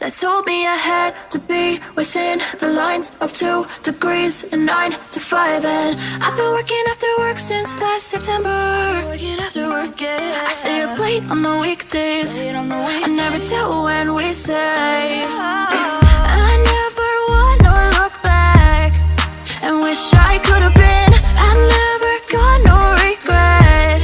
that told me I had to be within the lines of 2 degrees and 9 to 5. And I've been working after work since last September. Working after work, yeah. I stay up late on the weekdays. I never tell when we say. I never wanna look back and wish I could have been. I've never got no regret.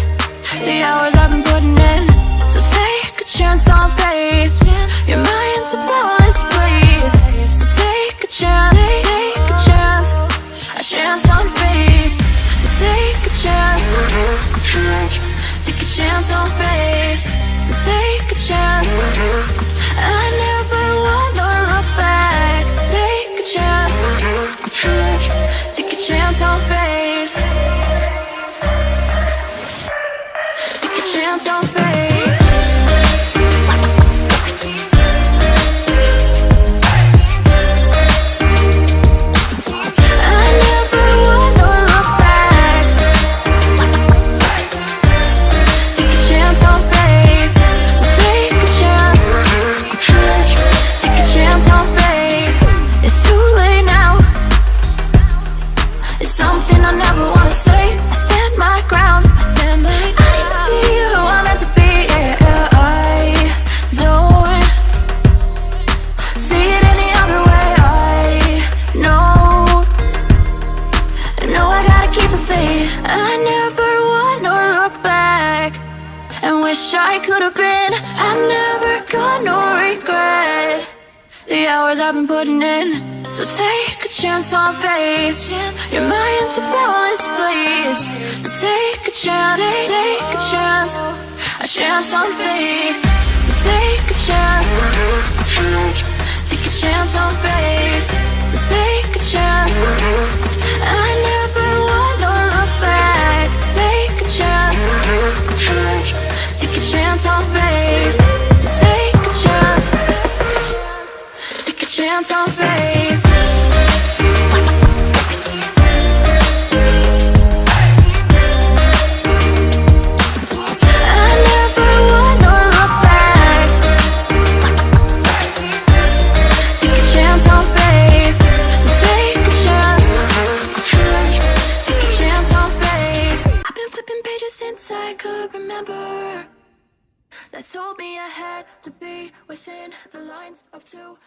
The hours I've been putting in. So take a chance on faith. Your mind's a boundless place. So take a chance, take a chance. A chance on faith. So take a chance, take a chance on faith. So take a chance. I never wanna look back. Take a chance, take a chance on faith. Take a chance on faith. I never wanna look back. Take a chance on faith. So take a chance. Take a chance on faith. It's too late now. It's something I never wanna say. I stand my ground. I need to be who I'm meant to be. Yeah, I don't see it any other way. I know I gotta keep the faith. I never wanna look back and wish I could have been. I've never got no regret. The hours I've been putting in. So take a chance on faith. Your mind's a boundless place. So take a chance, take a chance. A chance on faith. So take a chance. Take a chance on faith. So take a chance. I never wanna look back. Take a chance. Take a chance on faith. So take a chance. Take a chance on faith. I never wanna look back. Take a chance on faith. So take a chance. Take a chance on faith. I've been flipping pages since I could remember. That told me I had to be within the lines of 2.